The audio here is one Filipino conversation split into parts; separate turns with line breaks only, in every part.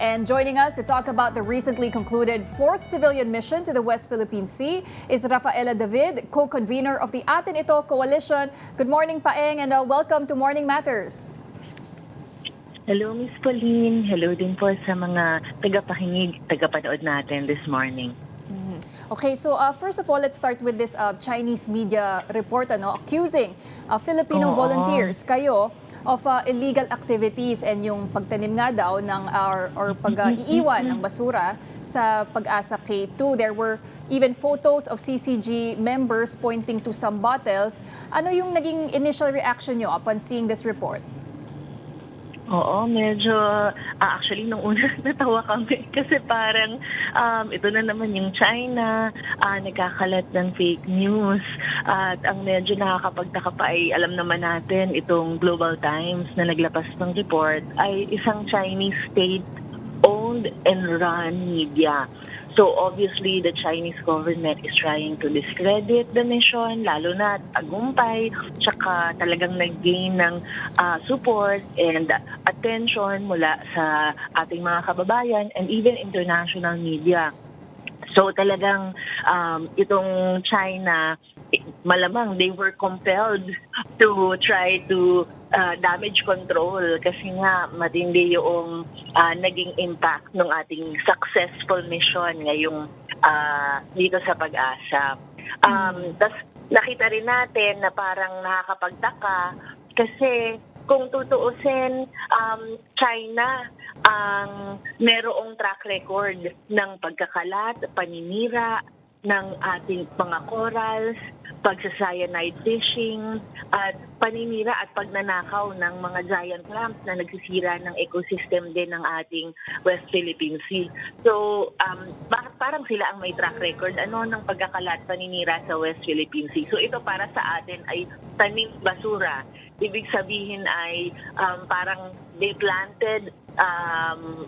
And joining us to talk about the recently concluded fourth civilian mission to the West Philippine Sea is Rafaela David, co-convener of the Atin Ito Coalition. Good morning, Paeng, and welcome to Morning Matters.
Hello, Miss Pauline. Hello din po sa mga tagapakinig, tagapanood natin this morning.
Okay, so first of all, let's start with this Chinese media report accusing Filipino volunteers kayo of illegal activities and yung pagtanim nga daw ng or pag-iiwan ng basura sa Pag-asa K2. There were even photos of CCG members pointing to some bottles. Ano yung naging initial reaction nyo upon seeing this report?
Oo, medyo, actually, nung una natawa kami kasi parang ito na naman yung China, nagkakalat ng fake news. At ang medyo nakakapagtaka pa ay alam naman natin itong Global Times na naglapas ng report ay isang Chinese state-owned and run media. So obviously, the Chinese government is trying to discredit the mission, lalo na tagumpay, tsaka talagang nag-gain ng support and attention mula sa ating mga kababayan and even international media. So talagang itong China, malamang they were compelled to try to damage control kasi nga matindi yung naging impact ng ating successful mission ngayong dito sa Pag-asa. Tas nakita rin natin na parang nakakapagtaka kasi kung tutuusin, China ang merong track record ng pagkakalat, paninira ng ating mga corals, pagsa-cyanide fishing, at paninira at pagnanakaw ng mga giant clams na nagsisira ng ecosystem din ng ating West Philippine Sea. So, bakit parang sila ang may track record ng pagkakalat, paninira sa West Philippine Sea? So, ito para sa atin ay tanim basura. Ibig sabihin ay parang they planted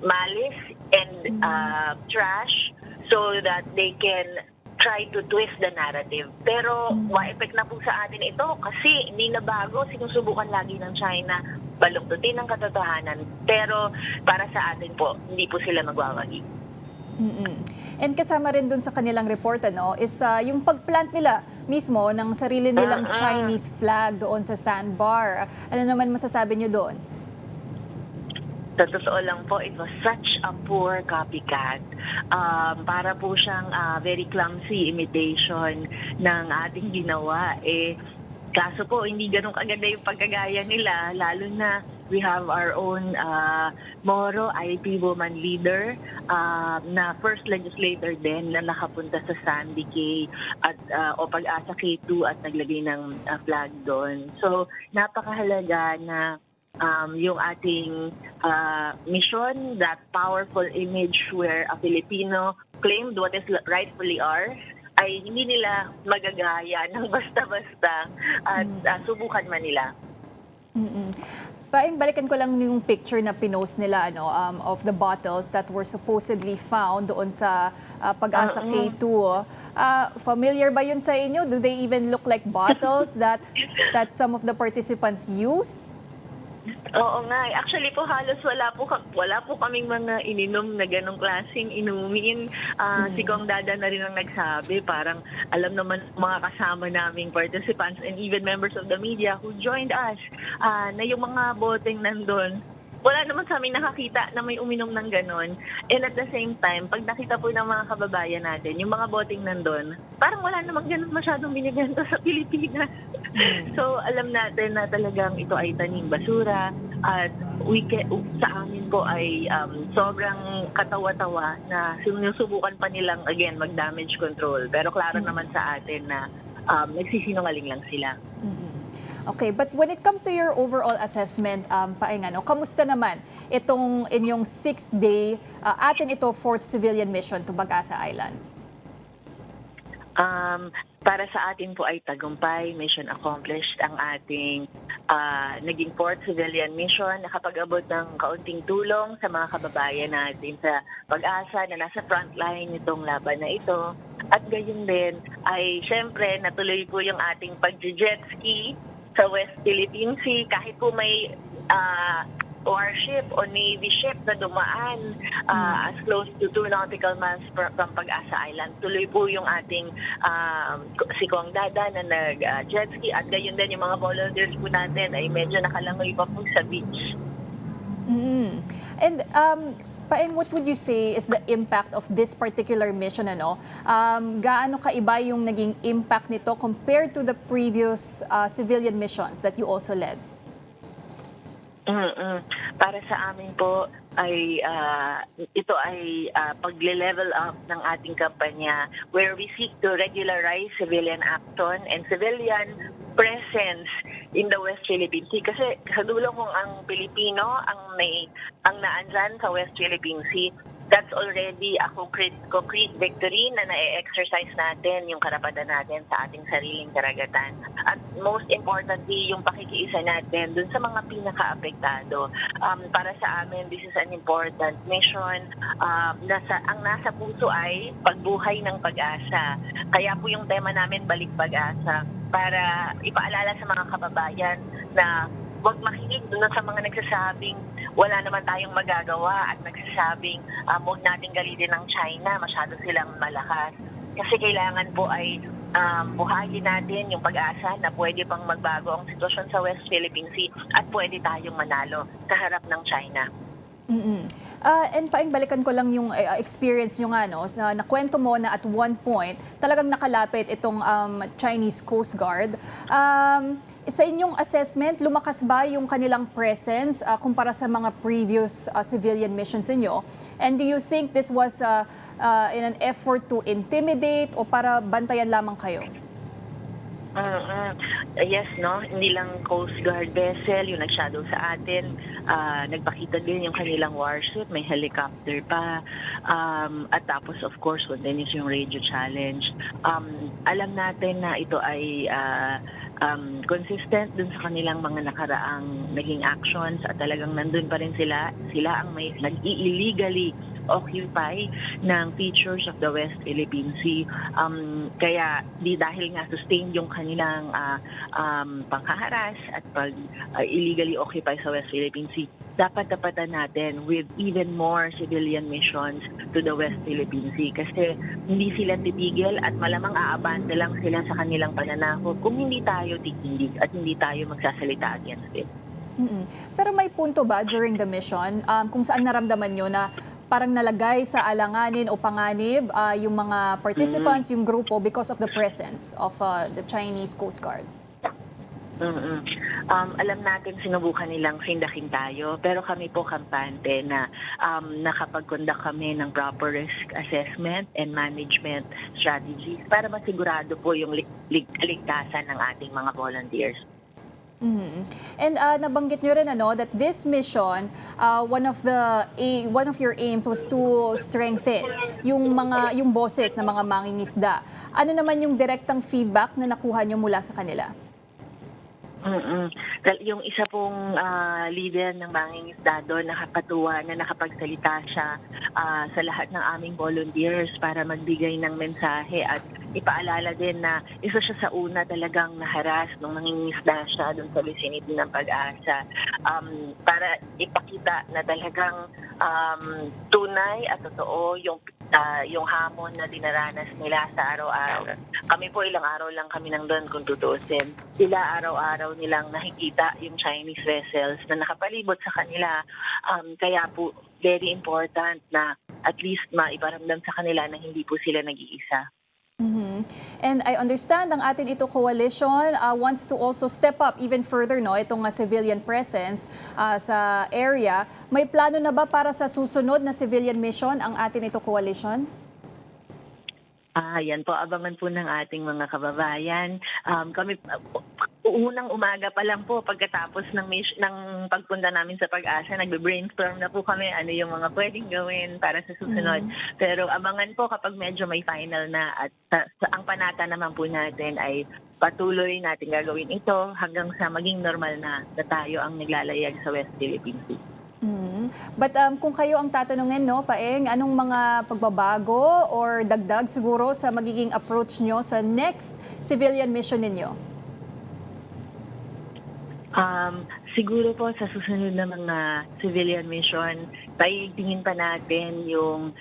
malice and trash so that they can try to twist the narrative. Pero ma-effect na po sa atin ito kasi hindi na bago, sinusubukan lagi ng China baluktutin ang katotohanan. Pero para sa atin po, hindi po sila magwawagi.
And kasama rin dun sa kanilang report is yung pagplant nila mismo ng sarili nilang Chinese flag doon sa sandbar. Ano naman masasabi nyo doon?
Sa totoo lang po, it was such a poor copycat. Para po siyang very clumsy imitation ng ating ginawa. Kaso po, hindi ganun kaganda yung pagkagaya nila, lalo na we have our own Moro, IP woman leader, na first legislator din na nakapunta sa Sandy Cay at o Pag-asa K2 at naglagay ng flag doon. So, napakahalaga na yung ating mission, that powerful image where a Filipino claimed what is rightfully ours, ay hindi nila magagaya ng basta-basta at subukan man nila.
Paeng, balikan ko lang yung picture na pinost nila of the bottles that were supposedly found doon sa Pag-asa K2. Familiar ba yun sa inyo? Do they even look like bottles that some of the participants used?
Oo nga. Actually po halos wala po kaming mga ininom na ganong klaseng inumin. Si Kong Dada na rin ang nagsabi. Parang alam naman mga kasama naming participants and even members of the media who joined us na yung mga boteng nandun, wala naman sa amin nakakita na may uminom ng ganon. And at the same time, pag nakita po ng mga kababayan natin, yung mga boteng nandun, parang wala namang ganon masyadong binibenta sa Pilipinas. So alam natin na talagang ito ay tanim basura at sa amin po ay sobrang katawa-tawa na sinusubukan pa nilang again mag-damage control. Pero klaro naman sa atin na nagsisinungaling lang sila.
Okay, but when it comes to your overall assessment, Paeng, kamusta naman itong inyong 6-day Atin Ito fourth civilian mission to Pag-asa Island?
Para sa atin po ay tagumpay, mission accomplished ang ating naging fourth civilian mission. Nakapag-abot ng kaunting tulong sa mga kababayan natin sa Pag-asa na nasa frontline nitong laban na ito. At gayon din ay syempre natuloy po yung ating pag-jet ski sa West Philippine Sea. Kahit po may warship o Navy ship na dumaan as close to 2 nautical miles from Pag-asa Island. Tuloy po yung ating si Kong Dada na nag-jet ski at gayon din yung mga volunteers po natin ay medyo nakalangoy pa po sa beach.
And Paeng, what would you say is the impact of this particular mission? Gaano kaiba yung naging impact nito compared to the previous civilian missions that you also led?
Para sa amin po ay ito ay pagle-level up ng ating kampanya where we seek to regularize civilian action and civilian presence in the West Philippine Sea. Kasi sa dulo kung ang Pilipino ang naandyan sa West Philippine Sea, that's already a concrete victory na na-exercise natin yung karapatan natin sa ating sariling karagatan. At most importantly, yung pakikiisa natin dun sa mga pinaka-apektado. Para sa amin, this is an important mission. Ang nasa puso ay pagbuhay ng pag-asa. Kaya po yung tema namin, Balik Pag-asa, para ipaalala sa mga kababayan na huwag makinig doon sa mga nagsasabing wala naman tayong magagawa at nagsasabing huwag natin galitin ng China, masyado silang malakas. Kasi kailangan po ay buhayin natin yung pag-asa na pwede pang magbago ang sitwasyon sa West Philippine Sea at pwede tayong manalo sa harap ng China.
And Paeng, balikan ko lang yung experience nyo nga, no? Nakwento mo na at one point, talagang nakalapit itong Chinese Coast Guard. Sa inyong assessment, lumakas ba yung kanilang presence kumpara sa mga previous civilian missions ninyo? And do you think this was in an effort to intimidate o para bantayan lamang kayo?
Yes, no? Hindi lang Coast Guard vessel yung nag-shadow sa atin. Nagpakita din yung kanilang warship, may helicopter pa. At tapos, of course, continuous yung radio challenge. Alam natin na ito ay consistent dun sa kanilang mga nakaraang naging actions at talagang nandun pa rin sila. Sila ang may nag-illegally occupy ng features of the West Philippine Sea. Kaya dahil nga sustained yung kanilang panghaharas at illegally occupy sa West Philippine Sea, dapat tapatan natin with even more civilian missions to the West Philippine Sea kasi hindi sila titigil at malamang aabante lang sila sa kanilang pananakot kung hindi tayo titindig at hindi tayo magsasalita against it.
Pero may punto ba during the mission kung saan naramdaman nyo na parang nalagay sa alanganin o panganib yung mga participants, yung grupo because of the presence of the Chinese Coast Guard?
Alam natin sinubukan nilang sindakin tayo pero kami po kampante na nakapag-conduct kami ng proper risk assessment and management strategies para masigurado po yung kaligtasan ng ating mga volunteers.
And nabanggit nyo rin that this mission, one of your aims was to strengthen yung boses ng mga mangingisda. Ano naman yung direktang feedback na nakuha nyo mula sa kanila?
Yung isa pong leader ng mangingisda doon nakapatuwa na nakapagsalita siya sa lahat ng aming volunteers para magbigay ng mensahe at ipaalala din na isa siya sa una talagang naharas nung mangingisda siya doon sa vicinity ng Pag-asa para ipakita na talagang tunay at totoo yung hamon na dinaranas nila sa araw-araw. Kami po ilang araw lang kami nandun kung tutuusin. Sila araw-araw nilang nakikita yung Chinese vessels na nakapalibot sa kanila. Kaya po very important na at least maiparamdam sa kanila na hindi po sila nag-iisa.
And I understand ang atin ito coalition wants to also step up even further itong civilian presence sa area. May plano na ba para sa susunod na civilian mission ang atin ito coalition?
Yan po, abangan po ng ating mga kababayan. Kami, unang umaga pa lang po, pagkatapos ng pagpunta namin sa Pag-asa, nagbe-brainstorm na po kami ano yung mga pwedeng gawin para sa susunod. Pero abangan po kapag medyo may final na at ang panata naman po natin ay patuloy natin gagawin ito hanggang sa maging normal na tayo ang naglalayag sa West Philippine Sea.
But kung kayo ang tatanungin, Paeng, anong mga pagbabago or dagdag siguro sa magiging approach nyo sa next civilian mission ninyo?
Siguro po sa susunod na mga civilian mission, paigtingin pa natin yung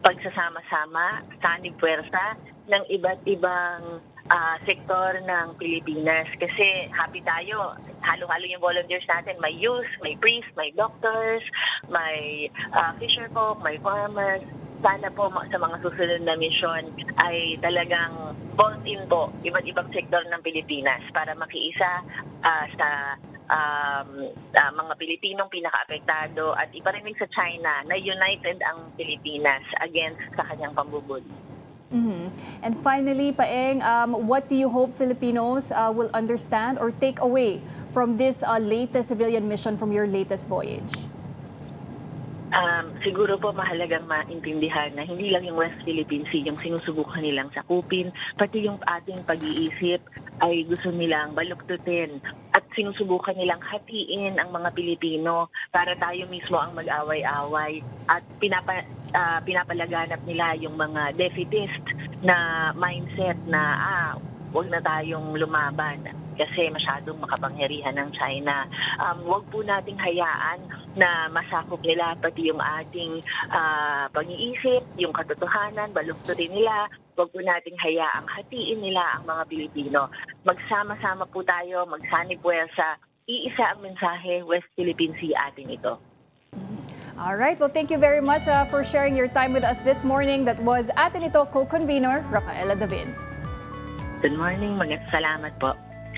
pagsasama-sama, sanib puwersa ng iba't ibang sektor ng Pilipinas. Kasi happy tayo, halo-halo yung volunteers natin. May youth, may priest, may doctors, may fisher folk, may farmers. Sana po sa mga susunod na mission ay talagang bolt in po iba't ibang sektor ng Pilipinas para makiisa sa mga Pilipinong pinaka-apektado at iparinig sa China na united ang Pilipinas against sa kanyang pambubuli.
Mhm. And finally, Paeng, what do you hope Filipinos will understand or take away from this latest civilian mission from your latest voyage?
Siguro po mahalagang maintindihan na hindi lang yung West Philippine Sea yung sinusubukan nilang sakupin, pati yung ating pag-iisip ay gusto nilang baluktutin at sinusubukan nilang hatiin ang mga Pilipino para tayo mismo ang mag-away-away at pinapalaganap nila yung mga defeatist na mindset na huwag na tayong lumaban kasi masyadong makapangyarihan ng China. Huwag po nating hayaan na masakop nila pati yung ating pag-iisip, yung katotohanan, baluktutin nila. Huwag po nating hayaang hatiin nila ang mga Pilipino. Magsama-sama po tayo, magsanib puwersa. Iisa ang mensahe, West Philippine Sea atin ito.
All right. Well, thank you very much for sharing your time with us this morning. That was Atin Ito co-convener Rafaela David.
Good morning, salamat po.